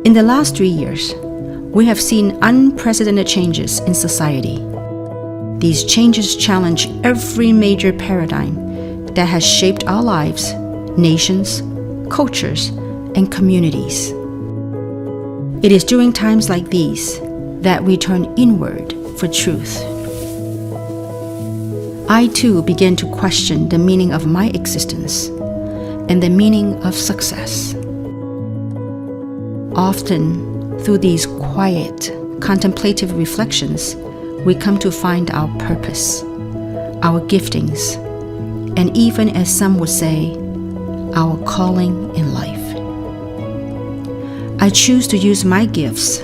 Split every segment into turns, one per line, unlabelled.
In the last 3 years, we have seen unprecedented changes in society. These changes challenge every major paradigm that has shaped our lives, nations, cultures, and communities. It is during times like these that we turn inward for truth. I too began to question the meaning of my existence and the meaning of success. Often, through these quiet, contemplative reflections, we come to find our purpose, our giftings, and even, as some would say, our calling in life. I choose to use my gifts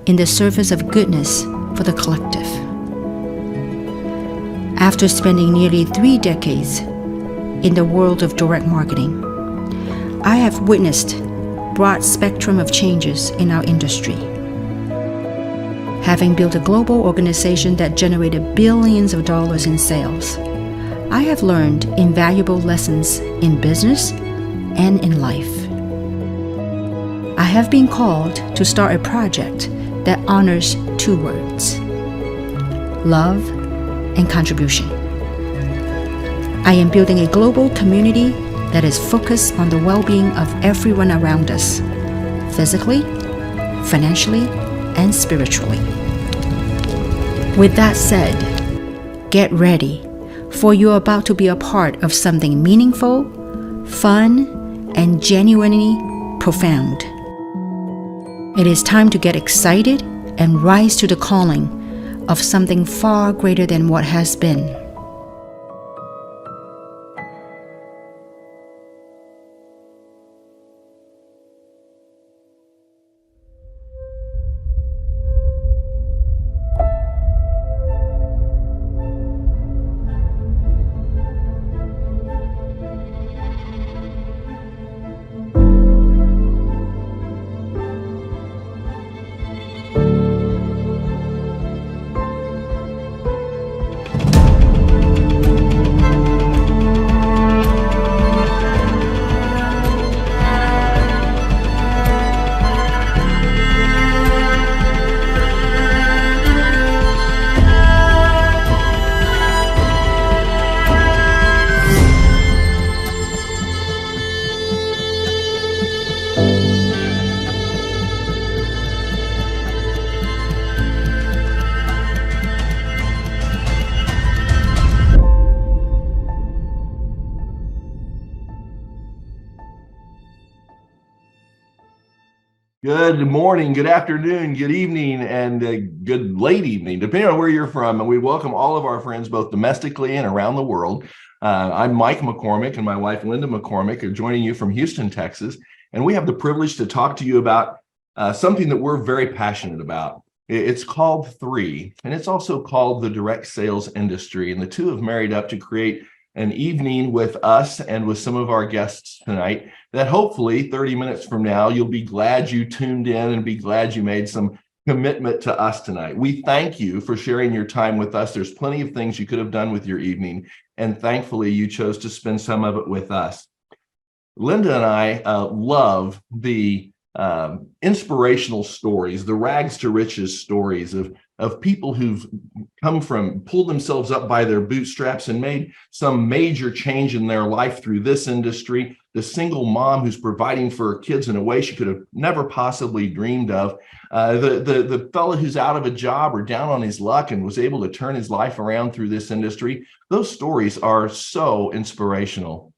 in the service of goodness for the collective. After spending nearly 3 decades in the world of direct marketing, I have witnessed a broad spectrum of changes in our industry. Having built a global organization that generated billions of dollars in sales, I have learned invaluable lessons in business and in life. I have been called to start a project that honors 2 words: love and contribution. I am building a global community that is focused on the well-being of everyone around us, physically, financially, and spiritually. With that said, get ready, for you're about to be a part of something meaningful, fun, and genuinely profound. It is time to get excited and rise to the calling of something far greater than what has been.
Good morning, good afternoon, good evening, and good late evening, depending on where you're from. And we welcome all of our friends, both domestically and around the world. I'm Mike McCormick, and my wife, Linda McCormick, are joining you from Houston, Texas. And we have the privilege to talk to you about something that we're very passionate about. It's called 3, and it's also called the direct sales industry. And the two have married up to create an evening with us and with some of our guests tonight that hopefully 30 minutes from now, you'll be glad you tuned in and be glad you made some commitment to us tonight. We thank you for sharing your time with us. There's plenty of things you could have done with your evening, and thankfully you chose to spend some of it with us. Linda and I love the inspirational stories, the rags to riches stories of people who've pulled themselves up by their bootstraps and made some major change in their life through this industry. The single mom who's providing for her kids in a way she could have never possibly dreamed of. The fellow who's out of a job or down on his luck and was able to turn his life around through this industry. Those stories are so inspirational.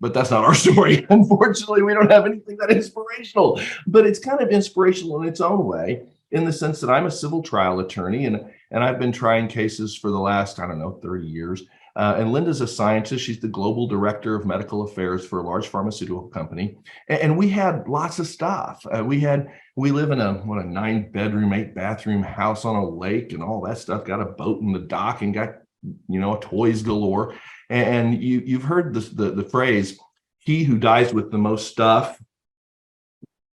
But that's not our story. Unfortunately, we don't have anything that inspirational, but it's kind of inspirational in its own way, in the sense that I'm a civil trial attorney and I've been trying cases for the last, 30 years. And Linda's a scientist. She's the global director of medical affairs for a large pharmaceutical company. And we had lots of stuff. We live in a 9-bedroom, 8-bathroom house on a lake and all that stuff, got a boat in the dock and got, toys galore. And you've heard the phrase, he who dies with the most stuff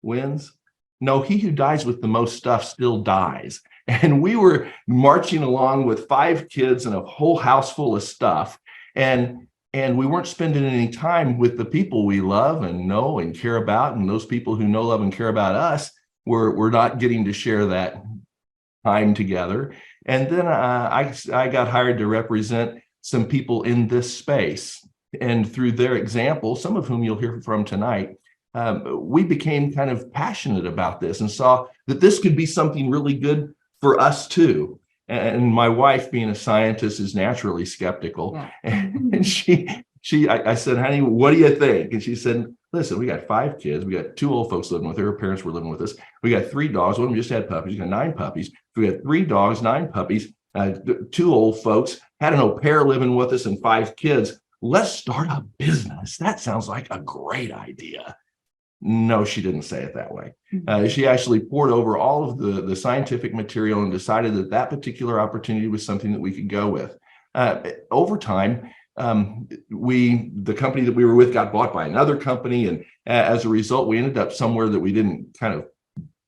wins. No, he who dies with the most stuff still dies. And we were marching along with 5 kids and a whole house full of stuff. And And we weren't spending any time with the people we love and know and care about. And those people who know, love, and care about us, we're not getting to share that time together. And then I got hired to represent some people in this space. And through their example, some of whom you'll hear from tonight, we became kind of passionate about this and saw that this could be something really good for us too. And my wife, being a scientist, is naturally skeptical. Yeah. And I said, honey, what do you think? And she said, listen, we got 5 kids. We got 2 old folks living with her. Her parents were living with us. We got 3 dogs. One of them just had puppies. We got 9 puppies. We got 3 dogs, 9 puppies, 2 old folks, had an au pair living with us, and 5 kids. Let's start a business. That sounds like a great idea. No, she didn't say it that way. She actually poured over all of the scientific material and decided that that particular opportunity was something that we could go with. Over time, the company that we were with got bought by another company. And as a result, we ended up somewhere that we didn't kind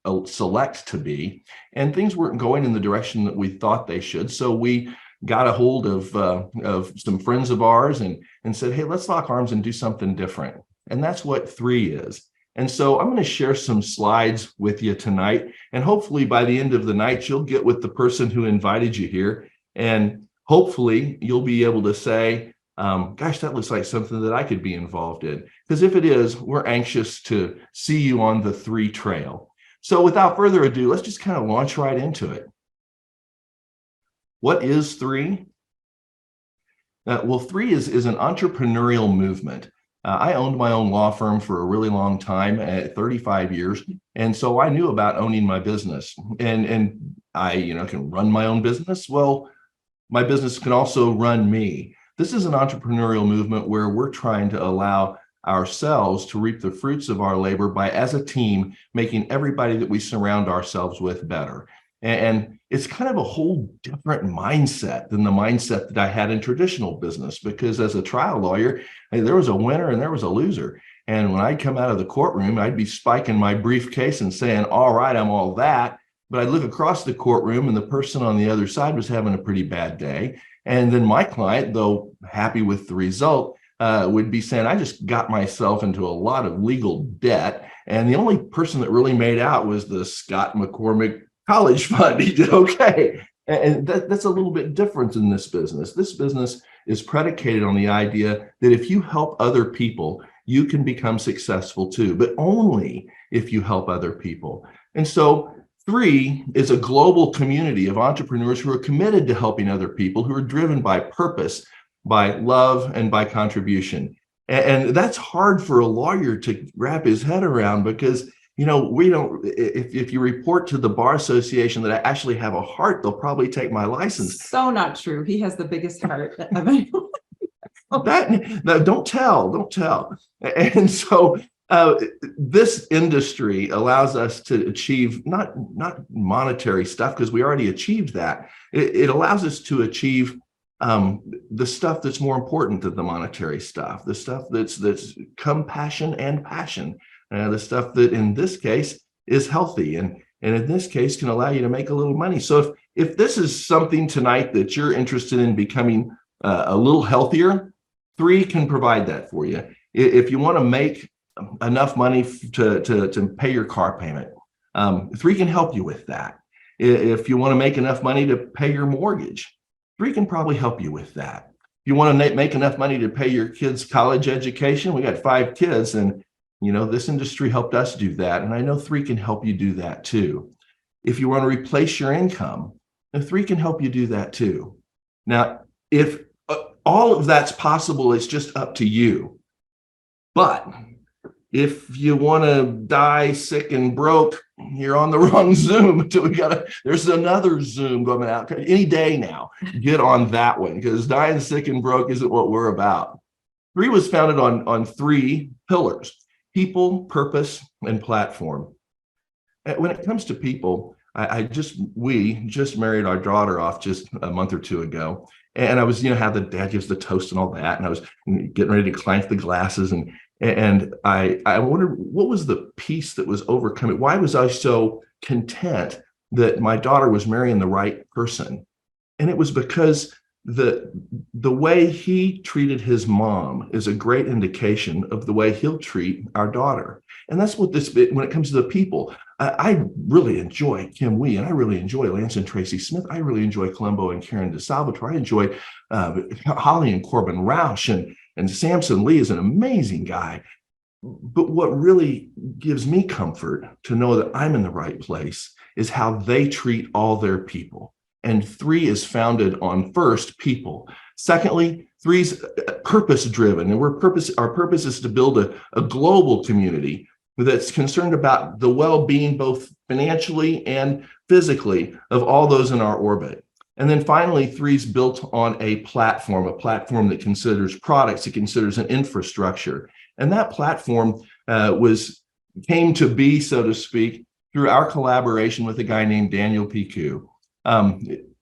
of select to be. And things weren't going in the direction that we thought they should. So we got a hold of some friends of ours and said, hey, let's lock arms and do something different. And that's what 3 is. And so I'm going to share some slides with you tonight. And hopefully by the end of the night, you'll get with the person who invited you here. And hopefully you'll be able to say, gosh, that looks like something that I could be involved in. Because if it is, we're anxious to see you on the 3 trail. So without further ado, let's just kind of launch right into it. What is 3? Well, 3 is an entrepreneurial movement. I owned my own law firm for a really long time, 35 years. And so I knew about owning my business, and I, can run my own business. Well, my business can also run me. This is an entrepreneurial movement where we're trying to allow ourselves to reap the fruits of our labor by, as a team, making everybody that we surround ourselves with better. And it's kind of a whole different mindset than the mindset that I had in traditional business, because as a trial lawyer, there was a winner and there was a loser. And when I'd come out of the courtroom, I'd be spiking my briefcase and saying, all right, I'm all that. But I'd look across the courtroom and the person on the other side was having a pretty bad day. And then my client, though happy with the result, would be saying, I just got myself into a lot of legal debt. And the only person that really made out was the Scott McCormick college fund. He did okay. And that's a little bit different in this business. This business is predicated on the idea that if you help other people, you can become successful too, but only if you help other people. And so 3 is a global community of entrepreneurs who are committed to helping other people, who are driven by purpose, by love, and by contribution. And that's hard for a lawyer to wrap his head around, because we don't, if you report to the Bar Association that I actually have a heart, they'll probably take my license.
So not true. He has the biggest heart of anyone.
No, don't tell. And so this industry allows us to achieve not monetary stuff, because we already achieved that. It allows us to achieve the stuff that's more important than the monetary stuff, the stuff that's compassion and passion. The stuff that in this case is healthy and in this case can allow you to make a little money. So if this is something tonight that you're interested in becoming a little healthier, 3 can provide that for you. If you want to make enough money to pay your car payment, 3 can help you with that. If you want to make enough money to pay your mortgage, 3 can probably help you with that. If you want to make enough money to pay your kids' college education, we got 5 kids, and this industry helped us do that. And I know 3 can help you do that too. If you want to replace your income, 3 can help you do that too. Now, if all of that's possible, it's just up to you. But if you want to die sick and broke, you're on the wrong Zoom. There's another Zoom going out any day now. Get on that one, because dying sick and broke isn't what we're about. 3 was founded on 3 pillars: people, purpose, and platform. When it comes to people, we just married our daughter off just a month or 2 ago. And I was, how the dad gives the toast and all that. And I was getting ready to clank the glasses. And I wondered, what was the peace that was overcoming? Why was I so content that my daughter was marrying the right person? And it was because the way he treated his mom is a great indication of the way he'll treat our daughter. And that's what when it comes to the people, I really enjoy Kim Wee, and I really enjoy Lance and Tracy Smith. I really enjoy Colombo and Karen DiSalvatore. I enjoy Holly and Corbin Roush, and Samson Lee is an amazing guy. But what really gives me comfort to know that I'm in the right place is how they treat all their people. And 3 is founded on, first, people. Secondly, 3's purpose-driven, and our purpose is to build a global community that's concerned about the well-being, both financially and physically, of all those in our orbit. And then finally, 3's built on a platform that considers products, it considers an infrastructure. And that platform came to be, so to speak, through our collaboration with a guy named Daniel Piku.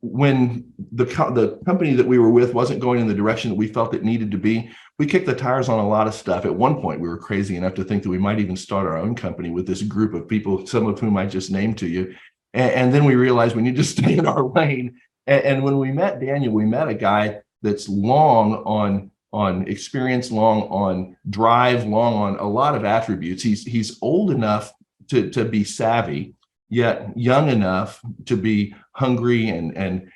When the company that we were with wasn't going in the direction that we felt it needed to be, we kicked the tires on a lot of stuff. At one point, we were crazy enough to think that we might even start our own company with this group of people, some of whom I just named to you. And then we realized we need to stay in our lane. And when we met Daniel, we met a guy that's long on experience, long on drive, long on a lot of attributes. He's old enough to be savvy, yet young enough to be hungry and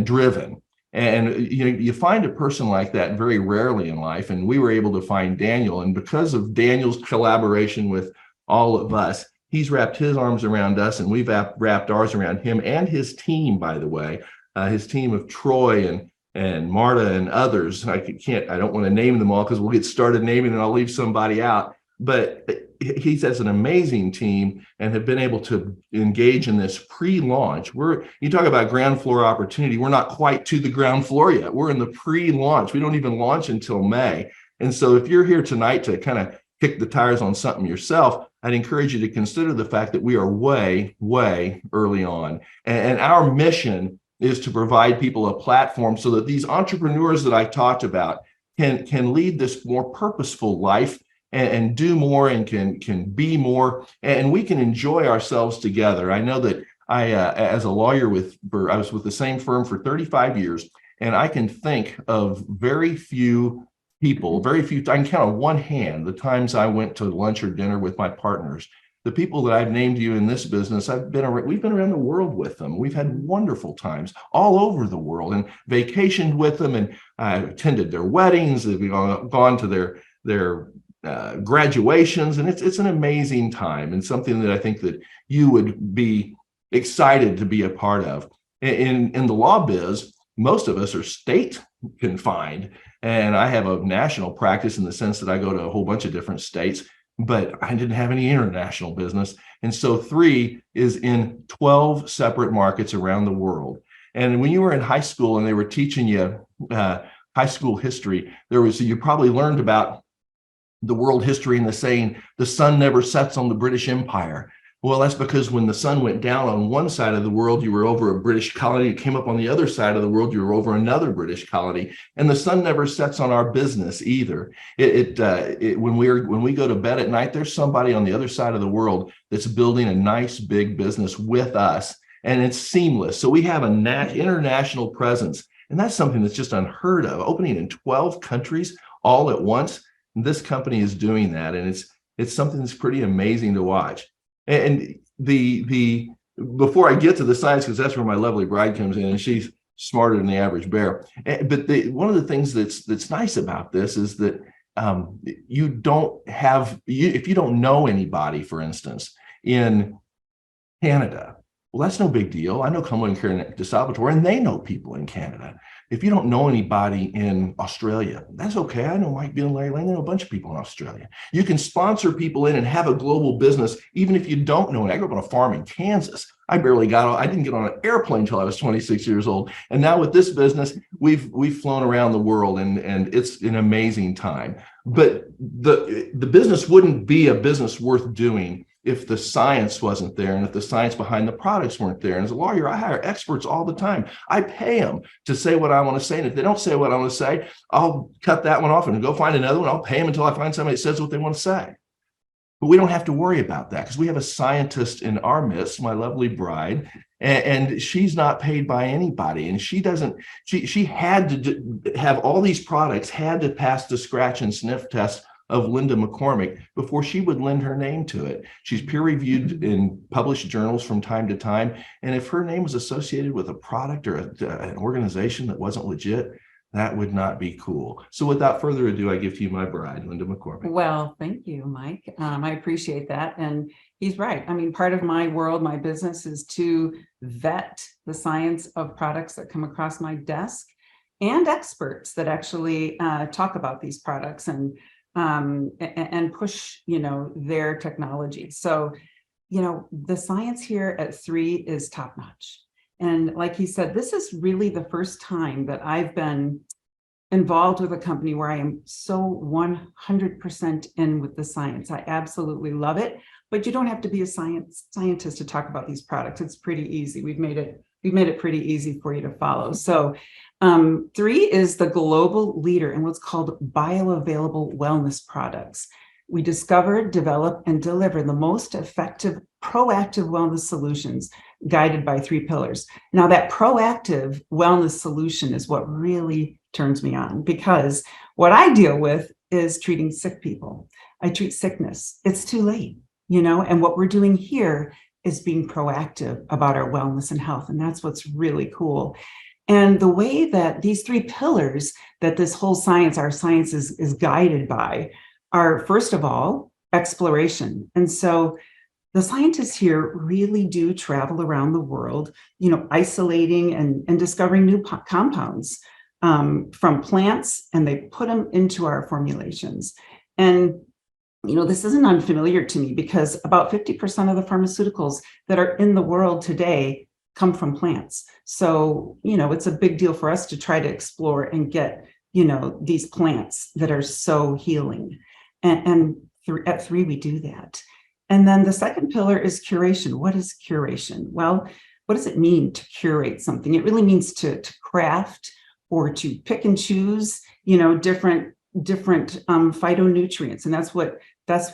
driven. And you find a person like that very rarely in life. And we were able to find Daniel. And because of Daniel's collaboration with all of us, he's wrapped his arms around us, and we've wrapped ours around him and his team, by the way, his team of Troy and Marta and others. I don't want to name them all because we'll get started naming and I'll leave somebody out. But he has an amazing team and have been able to engage in this pre-launch. You talk about ground floor opportunity. We're not quite to the ground floor yet. We're in the pre-launch. We don't even launch until May. And so if you're here tonight to kind of kick the tires on something yourself, I'd encourage you to consider the fact that we are way, way early on. And our mission is to provide people a platform so that these entrepreneurs that I talked about can lead this more purposeful life and do more and can be more, and we can enjoy ourselves together. I know that as a lawyer I was with the same firm for 35 years, and I can think of very few people, I can count on one hand the times I went to lunch or dinner with my partners. The people that I've named you in this business, we've been around the world with them. We've had wonderful times all over the world and vacationed with them, and I attended their weddings. We've gone to their graduations, and it's an amazing time and something that I think that you would be excited to be a part of. In the law biz, most of us are state confined, and I have a national practice in the sense that I go to a whole bunch of different states, but I didn't have any international business. And so 3 is in 12 separate markets around the world. And when you were in high school and they were teaching you high school history, you probably learned about the world history and the saying, the sun never sets on the British Empire. Well, that's because when the sun went down on one side of the world, you were over a British colony. It came up on the other side of the world, you were over another British colony. And the sun never sets on our business either. When we go to bed at night, there's somebody on the other side of the world that's building a nice big business with us, and it's seamless. So we have an international presence, and that's something that's just unheard of. Opening in 12 countries all at once. This company is doing that, and it's something that's pretty amazing to watch. And before I get to the science, because that's where my lovely bride comes in, and she's smarter than the average bear. But one of the things that's nice about this is that if you don't know anybody, for instance, in Canada, well, that's no big deal. I know Colombo and Karen DiSalvatore, and they know people in Canada. If you don't know anybody in Australia, that's okay. I know Mike Beal and Larry Lane. They know a bunch of people in Australia. You can sponsor people in and have a global business, even if you don't know it. I grew up on a farm in Kansas. I didn't get on an airplane until I was 26 years old. And now with this business, we've flown around the world, and it's an amazing time. But the business wouldn't be a business worth doing if the science wasn't there, and if the science behind the products weren't there. And as a lawyer, I hire experts all the time. I pay them to say what I want to say. And if they don't say what I want to say, I'll cut that one off and go find another one. I'll pay them until I find somebody that says what they want to say. But we don't have to worry about that because we have a scientist in our midst, my lovely bride, And she's not paid by anybody. And she had to have all these products, had to pass the scratch and sniff test of Linda McCormick before she would lend her name to it. She's peer reviewed in published journals from time to time. And if her name was associated with a product or an organization that wasn't legit, that would not be cool. So without further ado, I give to you my bride, Linda McCormick.
Well, thank you, Mike. I appreciate that. And he's right. I mean, part of my world, my business is to vet the science of products that come across my desk and experts that actually talk about these products and push, their technology. So, the science here at 3 is top notch. And like he said, this is really the first time that I've been involved with a company where I am so 100% in with the science. I absolutely love it, but you don't have to be a scientist to talk about these products. It's pretty easy. We've made it pretty easy for you to follow. So 3 is the global leader in what's called bioavailable wellness products. We discover, develop, and deliver the most effective proactive wellness solutions guided by 3 pillars. Now, that proactive wellness solution is what really turns me on, because what I deal with is treating sick people. I treat sickness. It's too late, and what we're doing here is being proactive about our wellness and health. And that's what's really cool. And the way that these 3 pillars that this whole science, our science is guided by, are, first of all, exploration. And so the scientists here really do travel around the world, isolating and discovering new compounds from plants, and they put them into our formulations. And, this isn't unfamiliar to me, because about 50% of the pharmaceuticals that are in the world today come from plants. So, it's a big deal for us to try to explore and get, these plants that are so healing. And at 3, we do that. And then the second pillar is curation. What is curation? Well, what does it mean to curate something? It really means to craft or to pick and choose, different phytonutrients. And that's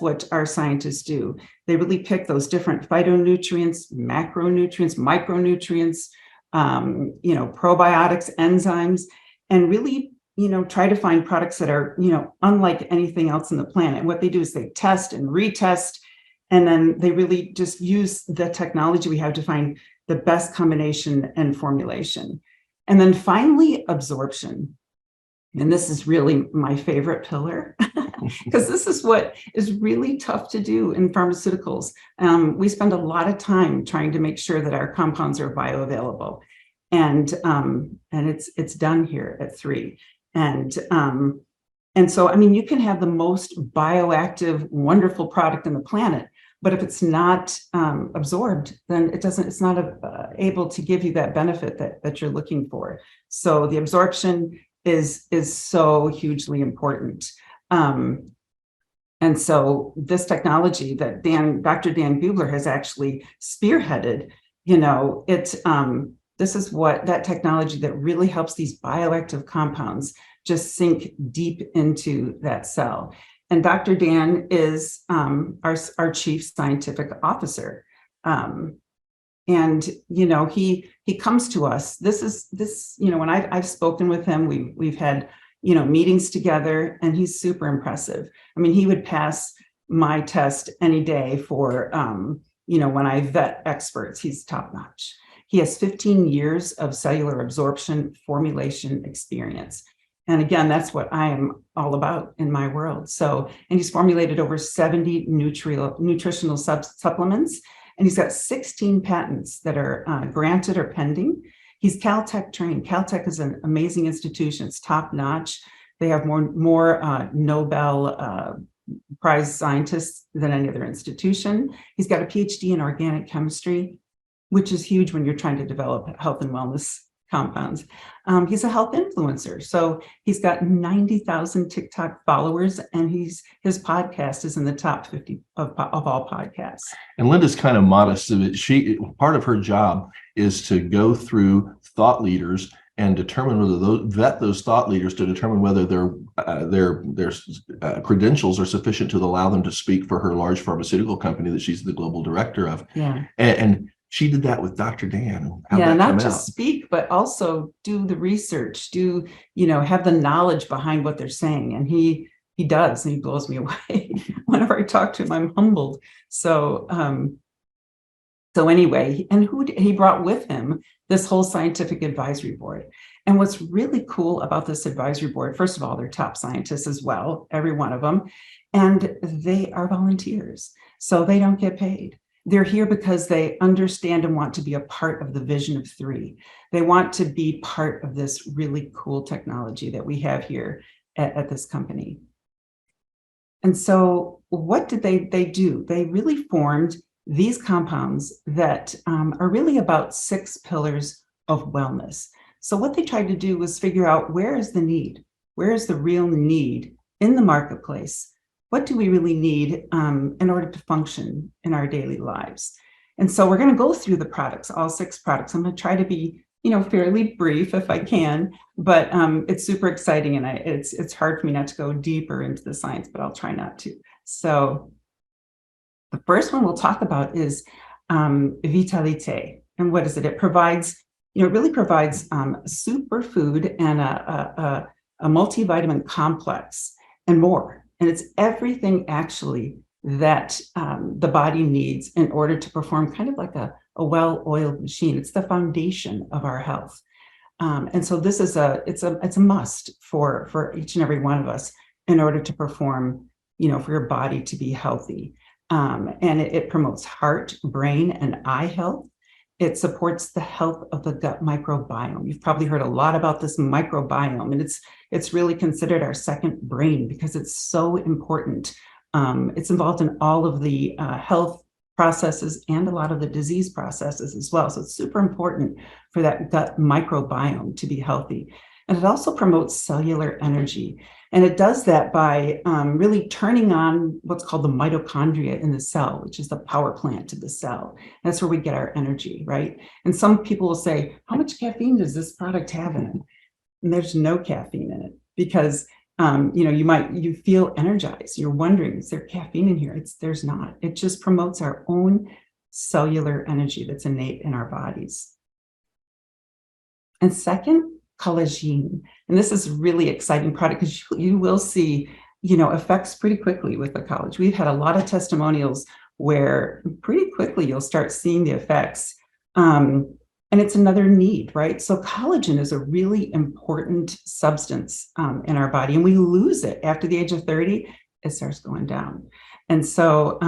what our scientists do. They really pick those different phytonutrients, macronutrients, micronutrients, probiotics, enzymes, and really, try to find products that are, unlike anything else on the planet. And what they do is they test and retest, and then they really just use the technology we have to find the best combination and formulation. And then finally, absorption. And this is really my favorite pillar, because this is what is really tough to do in pharmaceuticals. We spend a lot of time trying to make sure that our compounds are bioavailable, and it's done here at 3. And so, I mean, you can have the most bioactive, wonderful product on the planet, but if it's not absorbed, then it's not able to give you that benefit that you're looking for. So the absorption is so hugely important. And so this technology that Dr. Dan Bugler has actually spearheaded, this is what that technology that really helps these bioactive compounds just sink deep into that cell. And Dr. Dan is our chief scientific officer. And, he comes to us. When I've spoken with him, we've had, meetings together, and he's super impressive. I mean, he would pass my test any day for, when I vet experts. He's top notch. He has 15 years of cellular absorption formulation experience. And again, that's what I am all about in my world. So, and he's formulated over 70 nutritional supplements, and he's got 16 patents that are granted or pending. He's Caltech trained. Caltech is an amazing institution. It's top notch. They have more Nobel Prize scientists than any other institution. He's got a PhD in organic chemistry, which is huge when you're trying to develop health and wellness compounds. He's a health influencer. So he's got 90,000 TikTok followers, and his podcast is in the top 50 of all podcasts.
And Linda's kind of modest. Part of her job is to go through thought leaders and determine whether vet those thought leaders to determine whether their credentials are sufficient to allow them to speak for her large pharmaceutical company that she's the global director of.
Yeah.
And she did that with Dr. Dan. How'd
Yeah,
that
not
come
just
out?
speak, but also do the research, have the knowledge behind what they're saying. And he does, and he blows me away. Whenever I talk to him, I'm humbled. So anyway, and he brought with him this whole scientific advisory board. And what's really cool about this advisory board, first of all, they're top scientists as well, every one of them, and they are volunteers, so they don't get paid. They're here because they understand and want to be a part of the vision of 3. They want to be part of this really cool technology that we have here at this company. And so what did they do? They really formed these compounds that are really about 6 pillars of wellness. So what they tried to do was figure out, where is the need? Where is the real need in the marketplace? What do we really need in order to function in our daily lives? And so we're going to go through the products, all 6 products. I'm going to try to be, fairly brief if I can, but it's super exciting, and it's hard for me not to go deeper into the science, but I'll try not to. So the first one we'll talk about is Vitalite. And what is it? It provides, it really provides superfood and a multivitamin complex and more. And it's everything actually that the body needs in order to perform kind of like a well-oiled machine. It's the foundation of our health. And so this is it's a must for each and every one of us in order to perform, for your body to be healthy. And it promotes heart, brain, and eye health. It supports the health of the gut microbiome. You've probably heard a lot about this microbiome, and it's really considered our second brain because it's so important. It's involved in all of the health processes and a lot of the disease processes as well. So it's super important for that gut microbiome to be healthy. And it also promotes cellular energy. And it does that by really turning on what's called the mitochondria in the cell, which is the power plant of the cell. That's where we get our energy, right? And some people will say, how much caffeine does this product have in it? And there's no caffeine in it because, you feel energized. You're wondering, is there caffeine in here? There's not. It just promotes our own cellular energy that's innate in our bodies. And second, collagen. And this is a really exciting product because you will see, effects pretty quickly with the collagen. We've had a lot of testimonials where pretty quickly you'll start seeing the effects. And it's another need, right? So collagen is a really important substance in our body, and we lose it after the age of 30. It starts going down. And so,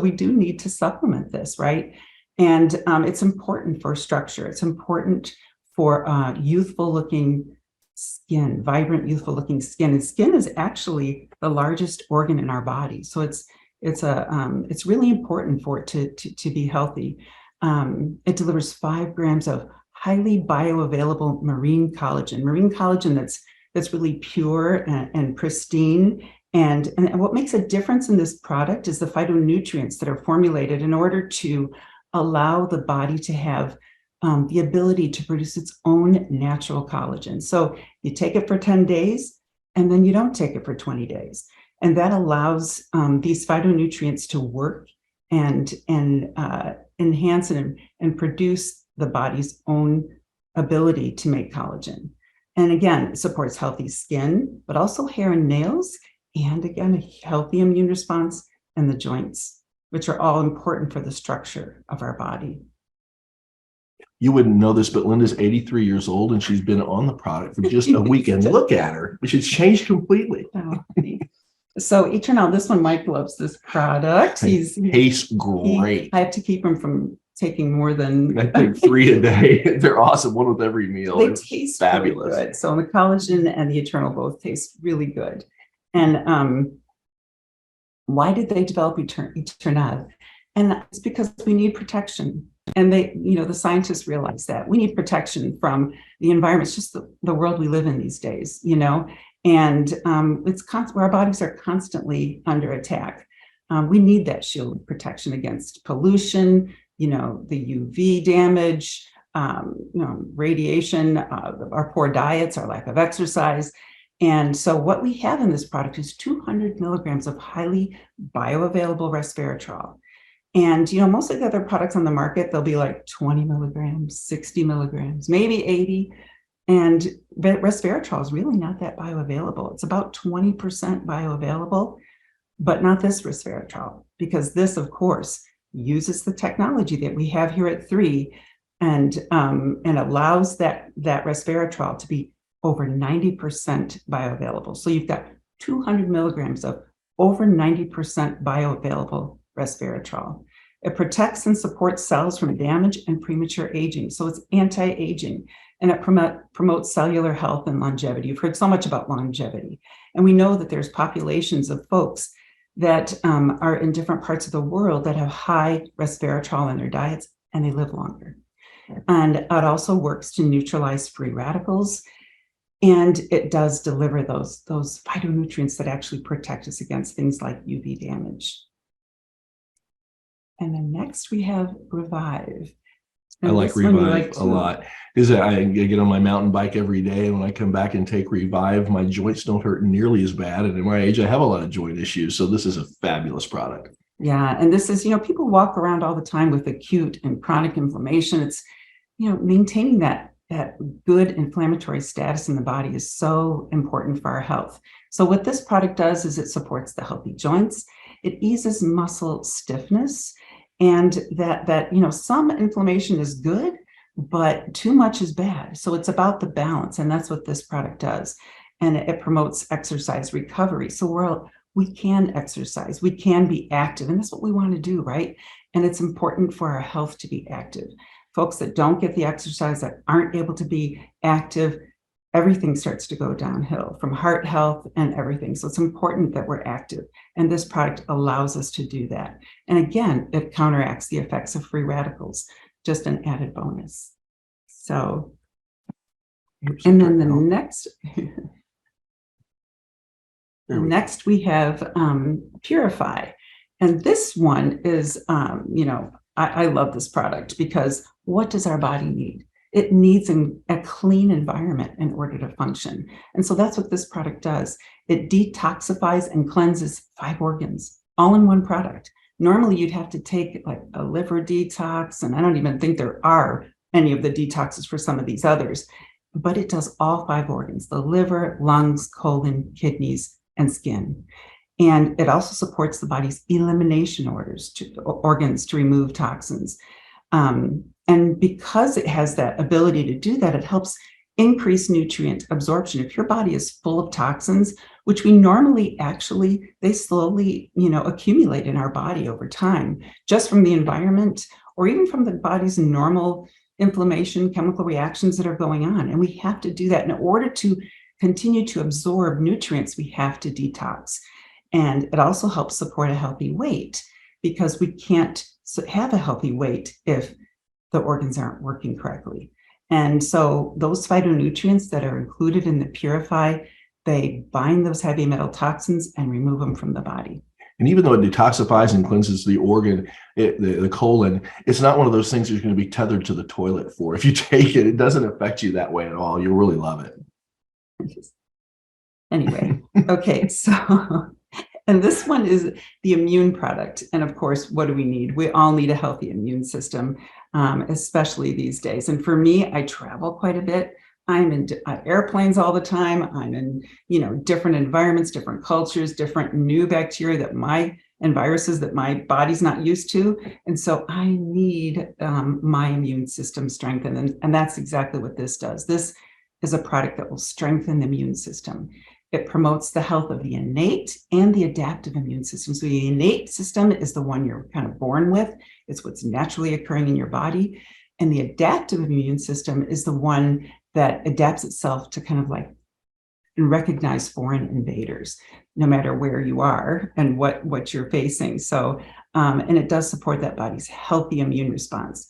we do need to supplement this, right? And it's important for structure. It's important for youthful looking skin, vibrant, youthful looking skin. And skin is actually the largest organ in our body. So it's really important for it to be healthy. It delivers 5 grams of highly bioavailable marine collagen that's really pure and pristine. And what makes a difference in this product is the phytonutrients that are formulated in order to allow the body to have the ability to produce its own natural collagen. So you take it for 10 days, and then you don't take it for 20 days. And that allows these phytonutrients to work and enhance and produce the body's own ability to make collagen. And again, it supports healthy skin, but also hair and nails, and again, a healthy immune response and the joints, which are all important for the structure of our body.
You wouldn't know this, but Linda's 83 years old and she's been on the product for just a week. And look at her, she's changed completely.
Oh, so Eternal, this one, Mike loves this product.
Tastes great.
I have to keep him from taking more than
I take 3 a day. They're awesome, one with every meal.
They taste
fabulous.
Really good. So the collagen and the Eternal both taste really good. And why did they develop Eternal? And it's because we need protection. And they, the scientists realize that we need protection from the environment. It's just the world we live in these days, and it's constant. Our bodies are constantly under attack. We need that shield of protection against pollution, the UV damage, radiation, our poor diets, our lack of exercise. And so what we have in this product is 200 milligrams of highly bioavailable resveratrol. And, you know, most of the other products on the market, they'll be like 20 milligrams, 60 milligrams, maybe 80. And resveratrol is really not that bioavailable. It's about 20% bioavailable, but not this resveratrol, because this, of course, uses the technology that we have here at 3 and allows that resveratrol to be over 90% bioavailable. So you've got 200 milligrams of over 90% bioavailable resveratrol. It protects and supports cells from damage and premature aging. So it's anti-aging, and it promotes cellular health and longevity. You've heard so much about longevity. And we know that there's populations of folks that are in different parts of the world that have high resveratrol in their diets, and they live longer. And it also works to neutralize free radicals. And it does deliver those phytonutrients that actually protect us against things like UV damage. And then next we have Revive.
I like Revive a lot. I get on my mountain bike every day, and when I come back and take Revive, my joints don't hurt nearly as bad. And at my age, I have a lot of joint issues. So this is a fabulous product.
Yeah. And this is, you know, people walk around all the time with acute and chronic inflammation. It's, you know, maintaining that good inflammatory status in the body is so important for our health. So what this product does is it supports the healthy joints. It eases muscle stiffness, and that you know, some inflammation is good, but too much is bad. So it's about the balance, and that's what this product does. And it promotes exercise recovery. So we can exercise, we can be active, and that's what we want to do, right? And it's important for our health to be active. Folks that don't get the exercise, that aren't able to be active, everything starts to go downhill, from heart health and everything. So it's important that we're active. And this product allows us to do that. And again, it counteracts the effects of free radicals, just an added bonus. So, and then the next we have Purify. And this one is, you know, I love this product, because what does our body need? It needs a clean environment in order to function. And so that's what this product does. It detoxifies and cleanses 5 organs, all in one product. Normally you'd have to take like a liver detox, and I don't even think there are any of the detoxes for some of these others, but it does all 5 organs: the liver, lungs, colon, kidneys, and skin. And it also supports the body's elimination organs to remove toxins. And because it has that ability to do that, it helps increase nutrient absorption. If your body is full of toxins, which we normally they slowly, you know, accumulate in our body over time, just from the environment or even from the body's normal inflammation, chemical reactions that are going on. And we have to do that. In order to continue to absorb nutrients, we have to detox. And it also helps support a healthy weight, because we can't have a healthy weight if the organs aren't working correctly. And so those phytonutrients that are included in the Purify, they bind those heavy metal toxins and remove them from the body.
And even though it detoxifies and cleanses the organ, the colon, it's not one of those things you're going to be tethered to the toilet for. If you take it, it doesn't affect you that way at all. You'll really love it.
Anyway, okay, so, and this one is the immune product. And of course, what do we need? We all need a healthy immune system, especially these days. And for me, I travel quite a bit. I'm in airplanes all the time. I'm in, you know, different environments, different cultures, different new bacteria and viruses that my body's not used to. And so I need my immune system strengthened. And that's exactly what this does. This is a product that will strengthen the immune system. It promotes the health of the innate and the adaptive immune system. So the innate system is the one you're kind of born with. It's what's naturally occurring in your body. And the adaptive immune system is the one that adapts itself to kind of like recognize foreign invaders, no matter where you are and what you're facing. So, and it does support that body's healthy immune response.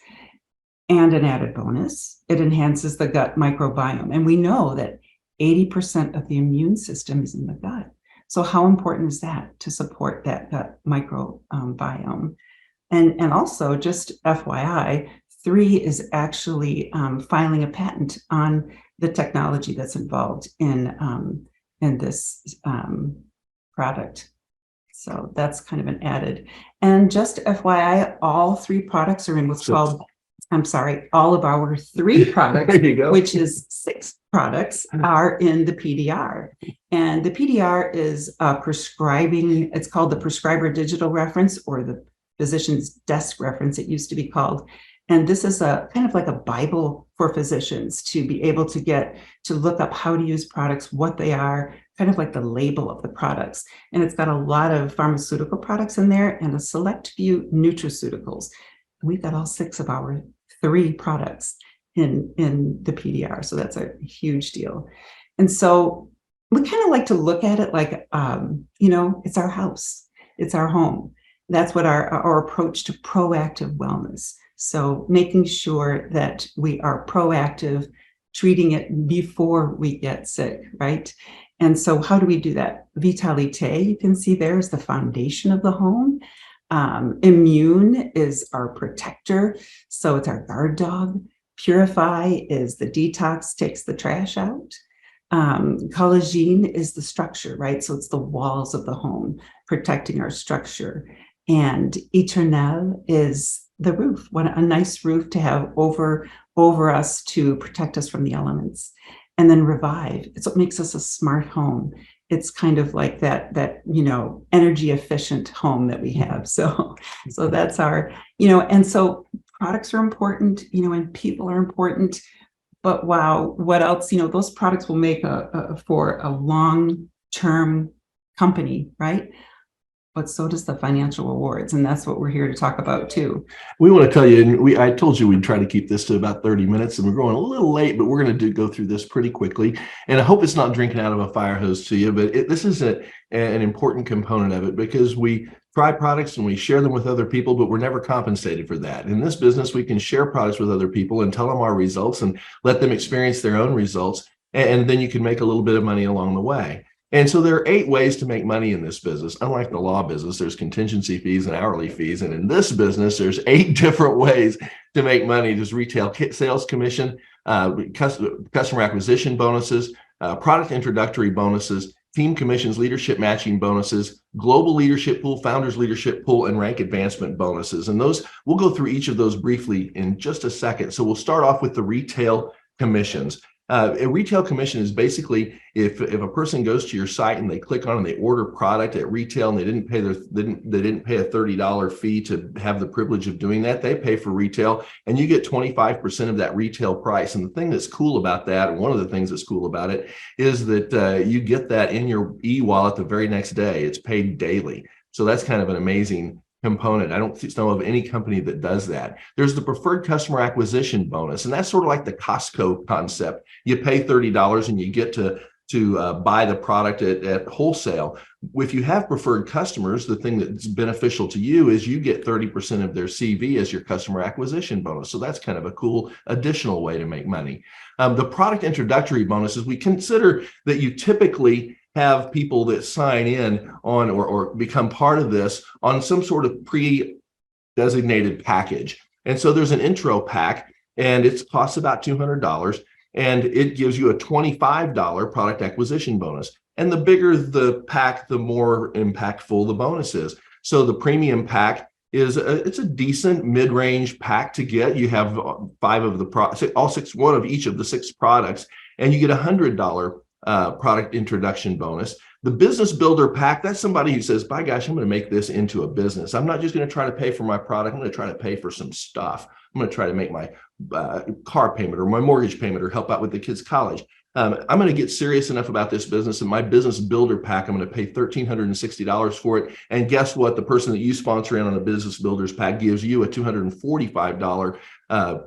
And an added bonus, it enhances the gut microbiome. And we know that 80% of the immune system is in the gut. So how important is that to support that gut microbiome? And also, just FYI, 3 is actually filing a patent on the technology that's involved in this product. So that's kind of an added. And just FYI, all three products are in what's called, I'm sorry, all of our three products,
There you go.
which is 6 products, are in the PDR. And the PDR is prescribing, it's called the Prescriber Digital Reference, or the Physician's Desk Reference, it used to be called. And this is a kind of like a Bible for physicians to be able to get to look up how to use products, what they are, kind of like the label of the products. And it's got a lot of pharmaceutical products in there and a select few nutraceuticals. We've got all 6 of our 3 products in the PDR. So that's a huge deal. And so we kind of like to look at it like, it's our house, it's our home. That's what our approach to proactive wellness. So making sure that we are proactive, treating it before we get sick, right? And so how do we do that? Vitalite, you can see there, is the foundation of the home. Immune is our protector, so it's our guard dog. Purify is the detox, takes the trash out. Collagen is the structure, right? So it's the walls of the home, protecting our structure. And Eternel is the roof, a nice roof to have over us to protect us from the elements. And then Revive, it's what makes us a smart home. It's kind of like that energy efficient home that we have. So that's our, and so products are important, and people are important. But wow, what else? Those products will make for a long-term company, right? But so does the financial rewards, and that's what we're here to talk about too.
We want to tell you, and I told you we'd try to keep this to about 30 minutes, and we're going a little late, but we're going to go through this pretty quickly. And I hope it's not drinking out of a fire hose to you, but this is an important component of it, because we try products and we share them with other people, but we're never compensated for that. In this business, we can share products with other people and tell them our results and let them experience their own results, and then you can make a little bit of money along the way. And so there are 8 ways to make money in this business. Unlike the law business, there's contingency fees and hourly fees. And in this business, there's 8 different ways to make money. There's retail sales commission, customer acquisition bonuses, product introductory bonuses, team commissions, leadership matching bonuses, global leadership pool, founders leadership pool, and rank advancement bonuses. And those, we'll go through each of those briefly in just a second. So we'll start off with the retail commissions. A retail commission is basically if a person goes to your site and they click on and they order product at retail and they didn't pay a $30 fee to have the privilege of doing that, they pay for retail, and you get 25% of that retail price. And the thing that's cool about that, and one of the things that's cool about it, is that you get that in your e-wallet the very next day. It's paid daily. So that's kind of an amazing component. I don't know of any company that does that. There's the preferred customer acquisition bonus, and that's sort of like the Costco concept. You pay $30 and you get to buy the product at wholesale. If you have preferred customers, the thing that's beneficial to you is you get 30% of their CV as your customer acquisition bonus. So that's kind of a cool additional way to make money. The product introductory bonuses, we consider that you typically have people that sign in on or become part of this on some sort of pre-designated package. And so there's an intro pack, and it costs about $200, and it gives you a $25 product acquisition bonus. And the bigger the pack, the more impactful the bonus is. So the premium pack is it's a decent mid-range pack to get. You have 5 of the products, all 6, one of each of the 6 products, and you get $100 product introduction bonus. The business builder pack, that's somebody who says, by gosh, I'm going to make this into a business. I'm not just going to try to pay for my product. I'm going to try to pay for some stuff. I'm going to try to make my car payment or my mortgage payment or help out with the kids' college. I'm going to get serious enough about this business, and my business builder pack, I'm going to pay $1,360 for it. And guess what? The person that you sponsor in on a business builders pack gives you a $245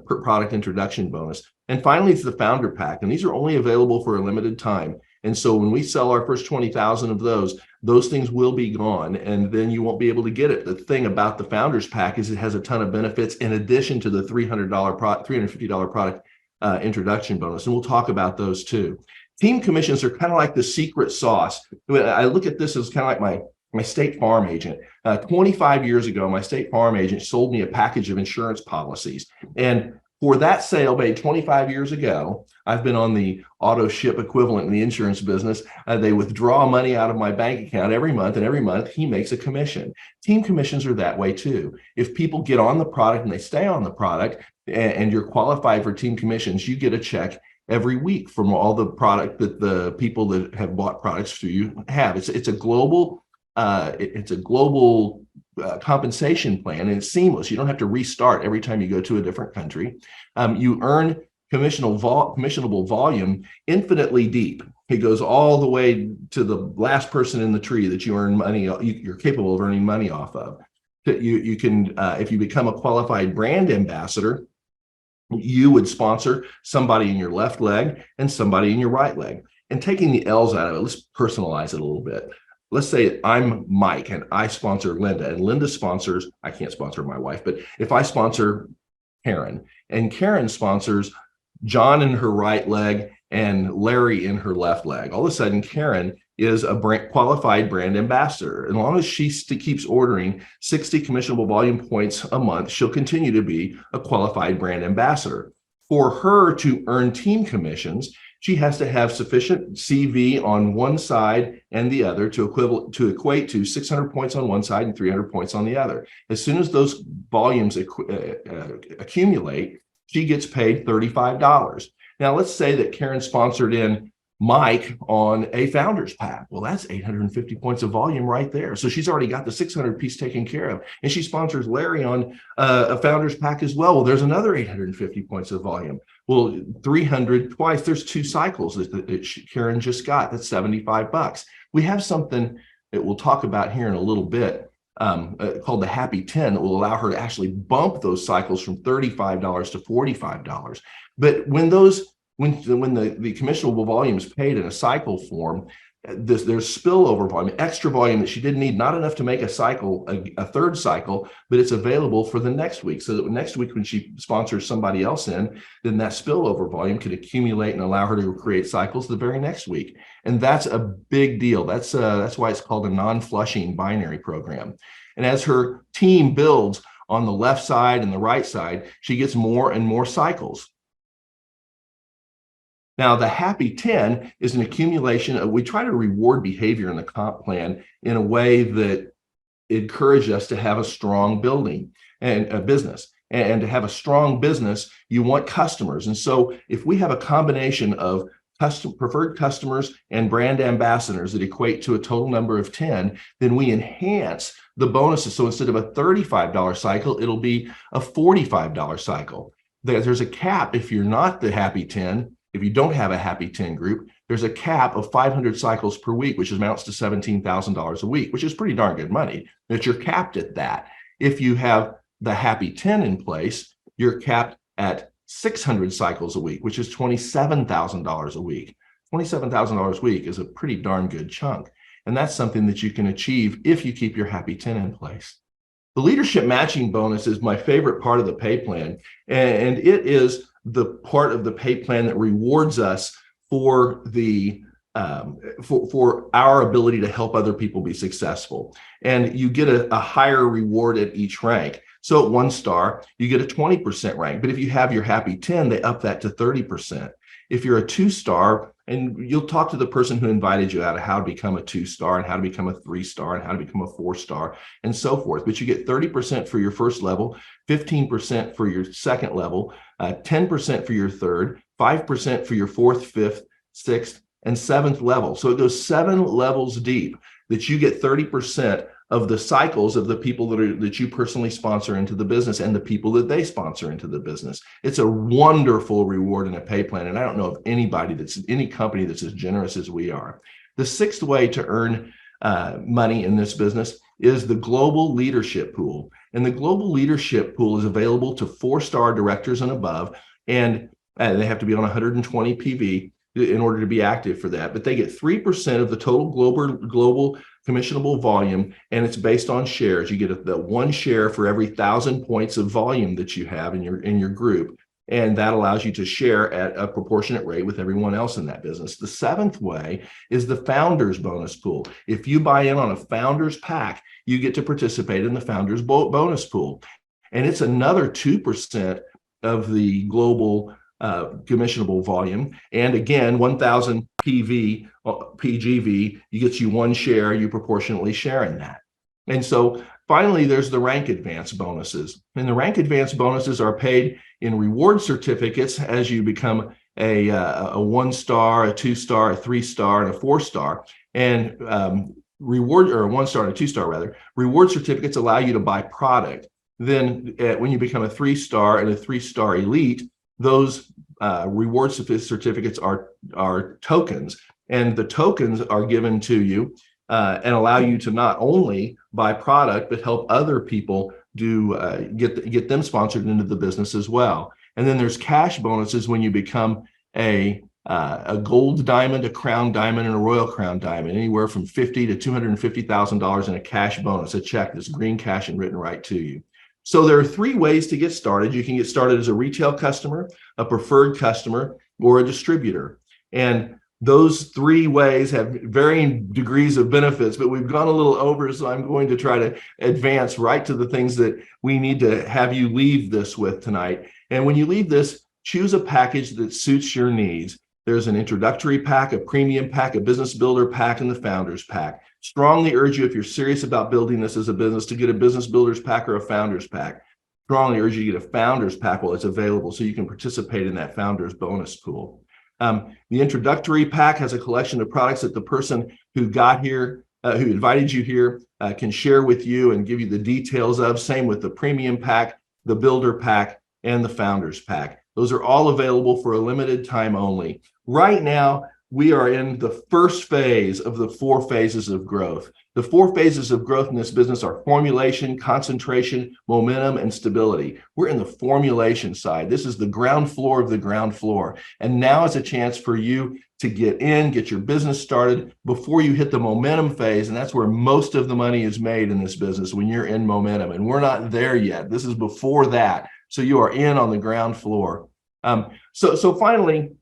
per product introduction bonus. And finally, it's the founder pack, and these are only available for a limited time. And so when we sell our first 20,000 of those things will be gone, and then you won't be able to get it. The thing about the founders pack is it has a ton of benefits in addition to the $350 product introduction bonus. And we'll talk about those too. Team commissions are kind of like the secret sauce. I look at this as kind of like my State Farm agent. 25 years ago, my State Farm agent sold me a package of insurance policies. And For that sale made 25 years ago, I've been on the auto ship equivalent in the insurance business. They withdraw money out of my bank account every month, and every month he makes a commission. Team commissions are that way too. If people get on the product and they stay on the product and you're qualified for team commissions, you get a check every week from all the product that the people that have bought products through you have. It's a global compensation plan, and it's seamless. You don't have to restart every time you go to a different country. You earn commissionable volume infinitely deep. It goes all the way to the last person in the tree that you earn money, you're capable of earning money off of. You can, if you become a qualified brand ambassador, you would sponsor somebody in your left leg and somebody in your right leg. And taking the L's out of it, let's personalize it a little bit. Let's say I'm Mike and I sponsor Linda, and Linda sponsors, I can't sponsor my wife, but if I sponsor Karen, and Karen sponsors John in her right leg and Larry in her left leg, all of a sudden Karen is a qualified brand ambassador. As long as she keeps ordering 60 commissionable volume points a month, she'll continue to be a qualified brand ambassador. For her to earn team commissions, she has to have sufficient CV on one side and the other to equate to 600 points on one side and 300 points on the other. As soon as those volumes accumulate, she gets paid $35. Now, let's say that Karen sponsored in Mike on a founders pack. Well, that's 850 points of volume right there. So she's already got the 600 piece taken care of. And she sponsors Larry on a founders pack as well. Well, there's another 850 points of volume. Well, 300 twice, there's 2 cycles that Karen just got. That's $75. We have something that we'll talk about here in a little bit called the Happy 10 that will allow her to actually bump those cycles from $35 to $45. But when the commissionable volume is paid in a cycle form, there's spillover volume, extra volume that she didn't need, not enough to make a cycle, a third cycle, but it's available for the next week. So that next week when she sponsors somebody else in, then that spillover volume could accumulate and allow her to create cycles the very next week. And that's a big deal. That's why it's called a non-flushing binary program. And as her team builds on the left side and the right side, she gets more and more cycles. Now, the Happy 10 is an accumulation of, we try to reward behavior in the comp plan in a way that encourages us to have a strong building and a business. And to have a strong business, you want customers. And so if we have a combination of preferred customers and brand ambassadors that equate to a total number of 10, then we enhance the bonuses. So instead of a $35 cycle, it'll be a $45 cycle. There's a cap if you're not the Happy 10. If you don't have a Happy 10 group, there's a cap of 500 cycles per week, which amounts to $17,000 a week, which is pretty darn good money, that you're capped at that. If you have the Happy 10 in place, you're capped at 600 cycles a week, which is $27,000 a week. $27,000 a week is a pretty darn good chunk. And that's something that you can achieve if you keep your Happy 10 in place. The leadership matching bonus is my favorite part of the pay plan, and it is the part of the pay plan that rewards us for for our ability to help other people be successful. And you get a higher reward at each rank. So at 1 star, you get a 20% rank. But if you have your Happy 10, they up that to 30%. If you're a 2-star, and you'll talk to the person who invited you out of how to become a 2-star and how to become a 3-star and how to become a 4-star and so forth. But you get 30% for your first level, 15% for your second level, 10% for your third, 5% for your 4th, 5th, 6th, and 7th level. So it goes 7 levels deep that you get 30% of the cycles of the people that you personally sponsor into the business and the people that they sponsor into the business. It's a wonderful reward in a pay plan. And I don't know of any company that's as generous as we are. The 6th way to earn money in this business is the Global Leadership Pool. And the Global Leadership Pool is available to 4-star directors and above. And they have to be on 120 PV in order to be active for that. But they get 3% of the total global commissionable volume, and it's based on shares. You get the 1 share for every 1,000 points of volume that you have in your group, and that allows you to share at a proportionate rate with everyone else in that business. The 7th way is the Founders Bonus Pool. If you buy in on a Founders Pack, you get to participate in the Founders Bonus Pool, and it's another 2% of the global commissionable volume. And again, 1,000 PGV, you get you one share, you proportionately share in that. And so finally, there's the rank advance bonuses. And the rank advance bonuses are paid in reward certificates as you become a 1-star, a 2-star, a 3-star, and a 4-star. And reward, or a 1-star and a 2-star rather, reward certificates allow you to buy product. Then when you become a 3-star and a 3-star elite, those reward certificates are tokens. And the tokens are given to you and allow you to not only buy product, but help other people get them sponsored into the business as well. And then there's cash bonuses when you become a gold diamond, a crown diamond, and a royal crown diamond, anywhere from $50,000 to $250,000 in a cash bonus, a check that's green cash and written right to you. So there are 3 ways to get started. You can get started as a retail customer, a preferred customer, or a distributor. And those 3 ways have varying degrees of benefits, but we've gone a little over, so I'm going to try to advance right to the things that we need to have you leave this with tonight. And when you leave this, choose a package that suits your needs. There's an introductory pack, a premium pack, a business builder pack, and the founders pack. Strongly urge you, if you're serious about building this as a business, to get a business builders pack or a founders pack. Strongly urge you to get a founders pack while it's available so you can participate in that founders bonus pool. The introductory pack has a collection of products that the person who got here, who invited you here, can share with you and give you the details of. Same with the premium pack, the builder pack, and the founders pack. Those are all available for a limited time only. Right now, we are in the first phase of the 4 phases of growth. The 4 phases of growth in this business are formulation, concentration, momentum, and stability. We're in the formulation side. This is the ground floor of the ground floor. And now is a chance for you to get in, get your business started before you hit the momentum phase. And that's where most of the money is made in this business, when you're in momentum. And we're not there yet. This is before that. So you are in on the ground floor. So finally,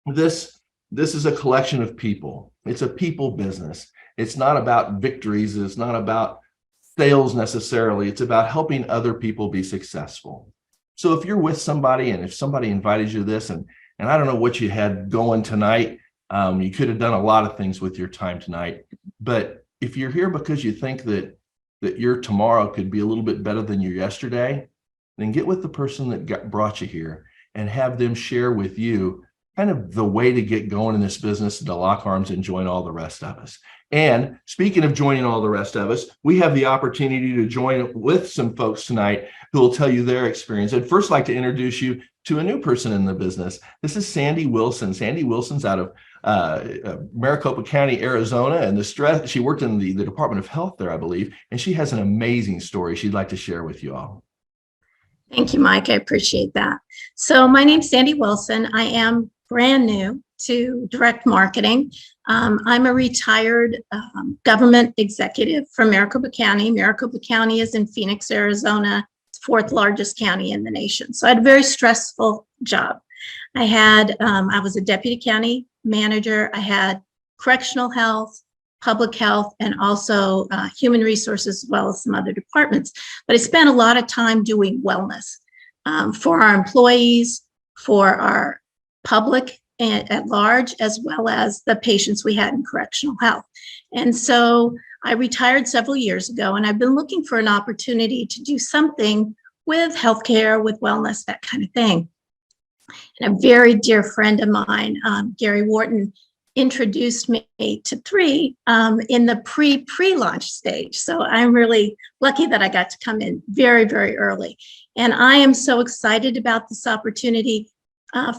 this is a collection of people. It's a people business. It's not about victories. It's not about sales necessarily. It's about helping other people be successful. So if you're with somebody, and if somebody invited you to this, and I don't know what you had going tonight, you could have done a lot of things with your time tonight. But if you're here because you think that your tomorrow could be a little bit better than your yesterday, then get with the person that brought you here and have them share with you kind of the way to get going in this business, to lock arms and join all the rest of us. And speaking of joining all the rest of us, we have the opportunity to join with some folks tonight who will tell you their experience. I'd first like to introduce you to a new person in the business. This is Sandi Wilson. Sandi Wilson's out of Maricopa County, Arizona, and she worked in the Department of Health there, I believe, and she has an amazing story she'd like to share with you all.
Thank you, Mike. I appreciate that. So my name's Sandi Wilson. I am brand new to direct marketing. I'm a retired government executive from Maricopa County. Maricopa County is in Phoenix, Arizona. It's 4th largest county in the nation. So I had a very stressful job. I was a deputy county manager. I had correctional health, public health, and also human resources, as well as some other departments. But I spent a lot of time doing wellness for our employees, for our public at large, as well as the patients we had in correctional health. And so I retired several years ago, and I've been looking for an opportunity to do something with healthcare, with wellness, that kind of thing. And a very dear friend of mine, Gary Wharton, introduced me to 3 in the pre-launch stage. So I'm really lucky that I got to come in very, very early. And I am so excited about this opportunity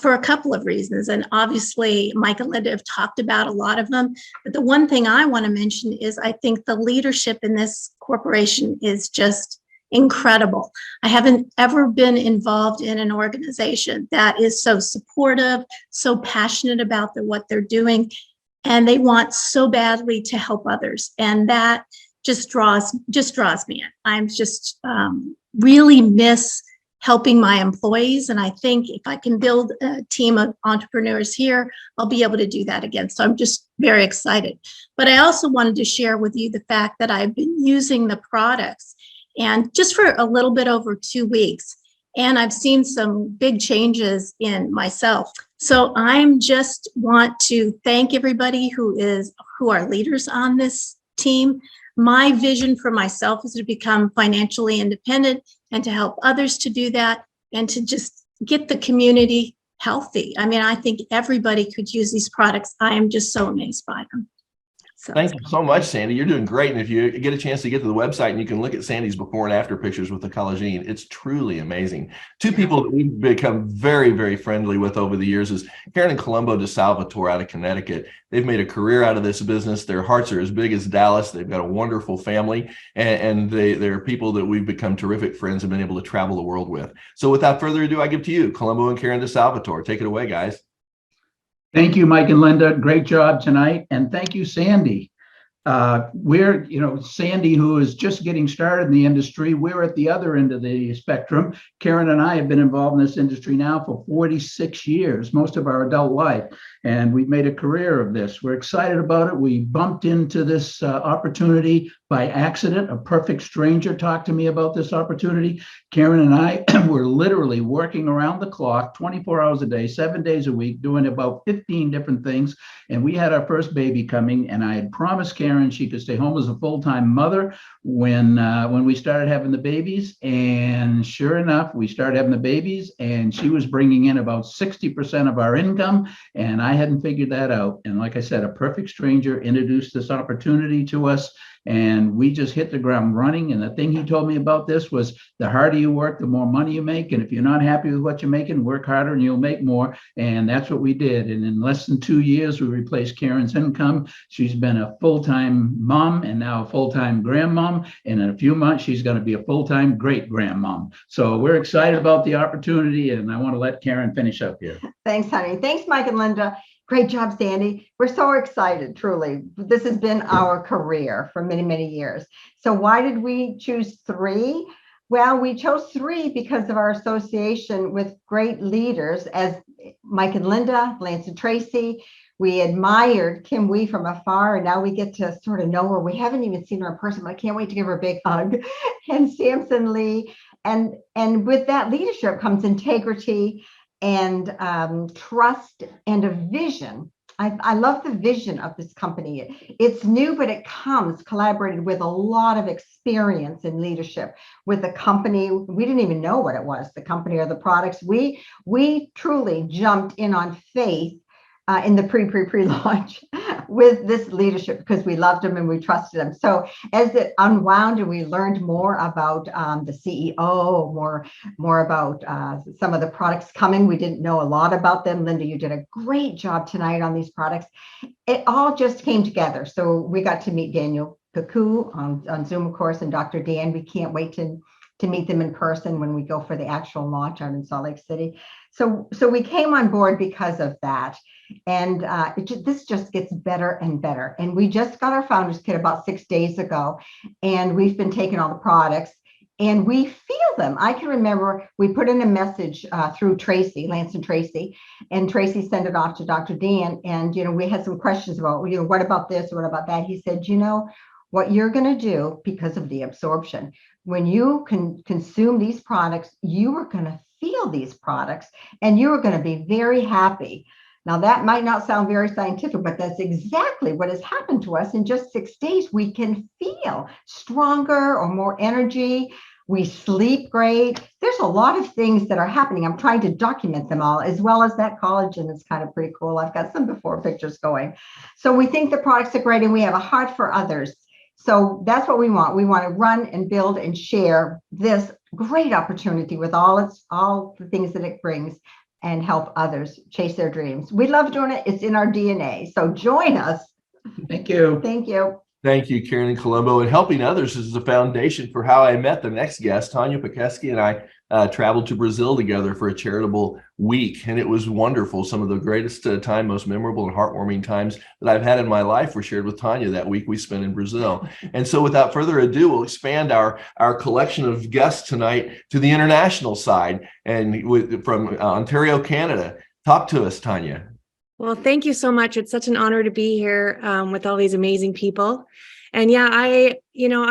for a couple of reasons. And obviously, Mike and Linda have talked about a lot of them. But the one thing I want to mention is I think the leadership in this corporation is just incredible. I haven't ever been involved in an organization that is so supportive, so passionate about what they're doing, and they want so badly to help others. And that just draws me in. I'm just really miss helping my employees. And I think if I can build a team of entrepreneurs here, I'll be able to do that again. So I'm just very excited. But I also wanted to share with you the fact that I've been using the products, and just for a little bit over 2 weeks. And I've seen some big changes in myself. So I'm just want to thank everybody who are leaders on this team. My vision for myself is to become financially independent and to help others to do that and to just get the community healthy. I mean, I think everybody could use these products. I am just so amazed by them. So.
Thank you so much, Sandy. You're doing great. And if you get a chance to get to the website and you can look at Sandy's before and after pictures with the collagen, it's truly amazing. Two people that we've become very, very friendly with over the years is Karen and Colombo DiSalvatore out of Connecticut. They've made a career out of this business. Their hearts are as big as Dallas. They've got a wonderful family, and they're people that we've become terrific friends and been able to travel the world with. So without further ado, I give to you, Colombo and Karen DiSalvatore. Take it away, guys.
Thank you, Mike and Linda. Great job tonight. And thank you, Sandy. Sandy, who is just getting started in the industry, we're at the other end of the spectrum. Karen and I have been involved in this industry now for 46 years, most of our adult life, and we've made a career of this. We're excited about it. We bumped into this opportunity by accident. A perfect stranger talked to me about this opportunity. Karen and I were literally working around the clock, 24 hours a day, 7 days a week, doing about 15 different things. And we had our first baby coming, and I had promised Karen she could stay home as a full-time mother when we started having the babies. And sure enough, we started having the babies, and she was bringing in about 60% of our income, and I hadn't figured that out. And like I said, a perfect stranger introduced this opportunity to us, and we just hit the ground running. And the thing he told me about this was, the harder you work, the more money you make. And if you're not happy with what you're making, work harder and you'll make more. And that's what we did. And in less than 2 years, we replaced Karen's income. She's been a full-time mom and now a full-time grandmom. And in a few months, she's going to be a full-time great-grandmom. So we're excited about the opportunity. And I want to let Karen finish up here.
Thanks, honey. Thanks, Mike and Linda. Great job, Sandy. We're so excited, truly. This has been our career for many, many years. So why did we choose 3? Well, we chose 3 because of our association with great leaders as Mike and Linda, Lance and Tracy. We admired Kim Wee from afar, and now we get to sort of know her. We haven't even seen her in person, but I can't wait to give her a big hug. And Samson Lee. And with that leadership comes integrity and trust and a vision. I love the vision of this company. It's new, but it comes collaborated with a lot of experience in leadership with the company. We didn't even know what it was, the company or the products. We truly jumped in on faith in the pre-launch with this leadership because we loved them and we trusted them. So as it unwound and we learned more about the CEO, more about some of the products coming, we didn't know a lot about them. Linda, you did a great job tonight on these products. It all just came together. So we got to meet Daniel Kaku on Zoom, of course, and Dr. Dan. We can't wait to meet them in person when we go for the actual launch out in Salt Lake City. So we came on board because of that. And this just gets better and better. And we just got our founders kit about 6 days ago, and we've been taking all the products and we feel them. I can remember we put in a message through Tracy, Lance and Tracy sent it off to Dr. Dan. And, we had some questions about, what about this? What about that? He said, what you're going to do because of the absorption, when you can consume these products, you are going to feel these products and you are going to be very happy. Now, that might not sound very scientific, but that's exactly what has happened to us. In just 6 days, we can feel stronger or more energy. We sleep great. There's a lot of things that are happening. I'm trying to document them all, as well as that collagen is kind of pretty cool. I've got some before pictures going. So we think the products are great and we have a heart for others. So that's what we want. We want to run and build and share this great opportunity with all the things that it brings and help others chase their dreams. We love doing it. It's in our DNA. So join us.
Thank you.
Thank you.
Thank you, Karen and Colombo. And helping others is the foundation for how I met the next guest. Tanya Pekeski and I traveled to Brazil together for a charitable week, and it was wonderful. Some of the greatest most memorable and heartwarming times that I've had in my life were shared with Tanya that week we spent in Brazil. And so without further ado, we'll expand our collection of guests tonight to the international side and from Ontario, Canada. Talk to us, Tanya.
Well, thank you so much. It's such an honor to be here with all these amazing people. And yeah, I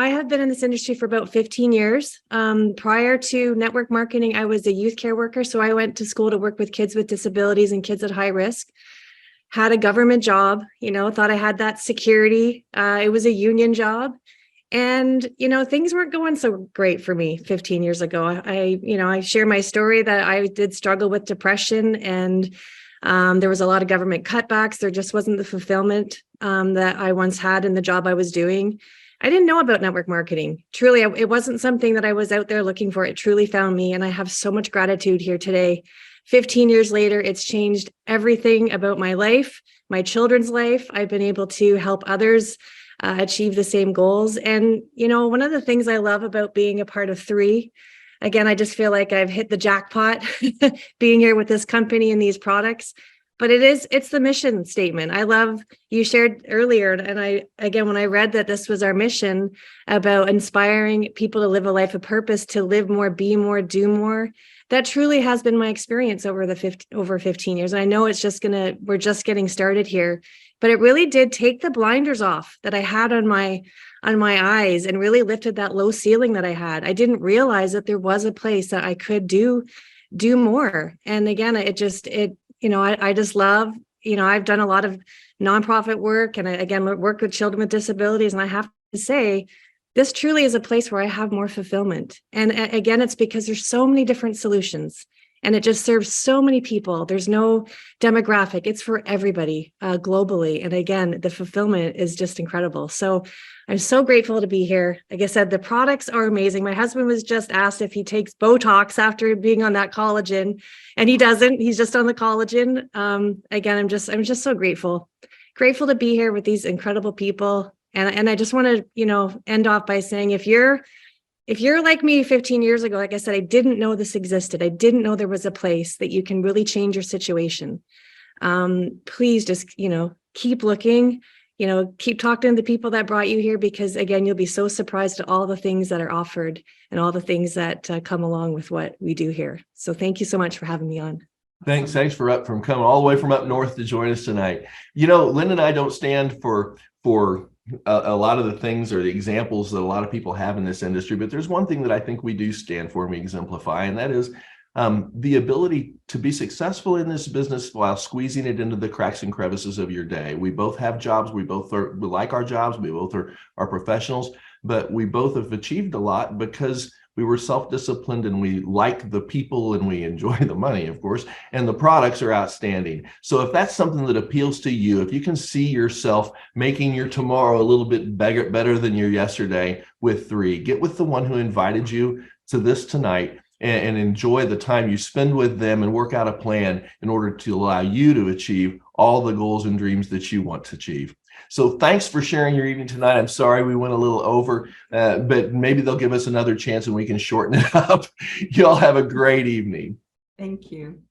have been in this industry for about 15 years. Prior to network marketing, I was a youth care worker. So I went to school to work with kids with disabilities and kids at high risk. Had a government job, thought I had that security. It was a union job. And, things weren't going so great for me 15 years ago. I share my story that I did struggle with depression, and there was a lot of government cutbacks. There just wasn't the fulfillment that I once had in the job I was doing. I didn't know about network marketing. Truly, it wasn't something that I was out there looking for. It truly found me. And I have so much gratitude here today. 15 years later, it's changed everything about my life, my children's life. I've been able to help others achieve the same goals. And, one of the things I love about being a part of 3, again, I just feel like I've hit the jackpot being here with this company and these products, but it's the mission statement. I love, you shared earlier, and when I read that this was our mission about inspiring people to live a life of purpose, to live more, be more, do more, that truly has been my experience over 15 years. I know we're just getting started here, but it really did take the blinders off that I had on my eyes and really lifted that low ceiling that I had. I didn't realize that there was a place that I could do more. And again, I just love, I've done a lot of nonprofit work, and I work with children with disabilities. And I have to say, this truly is a place where I have more fulfillment. And again, it's because there's so many different solutions, and it just serves so many people. There's no demographic. It's for everybody globally. And again, the fulfillment is just incredible. So I'm so grateful to be here. Like I said, the products are amazing. My husband was just asked if he takes Botox after being on that collagen, and he doesn't. He's just on the collagen. Again, I'm just so grateful to be here with these incredible people. And I just want to, end off by saying, if you're like me 15 years ago, like I said, I didn't know this existed. I didn't know there was a place that you can really change your situation. Please just, keep looking, keep talking to the people that brought you here, because again, you'll be so surprised at all the things that are offered and all the things that come along with what we do here. So thank you so much for having me on.
Thanks for coming all the way from up north to join us tonight. Linda and I don't stand for a lot of the things or the examples that a lot of people have in this industry, but there's one thing that I think we do stand for and we exemplify, and that is the ability to be successful in this business while squeezing it into the cracks and crevices of your day. We both have jobs. We like our jobs. We both are professionals, but we both have achieved a lot because we were self-disciplined, and we like the people, and we enjoy the money, of course, and the products are outstanding. So if that's something that appeals to you, if you can see yourself making your tomorrow a little bit better than your yesterday with 3, get with the one who invited you to this tonight and enjoy the time you spend with them, and work out a plan in order to allow you to achieve all the goals and dreams that you want to achieve. So thanks for sharing your evening tonight. I'm sorry we went a little over, but maybe they'll give us another chance and we can shorten it up. Y'all have a great evening.
Thank you.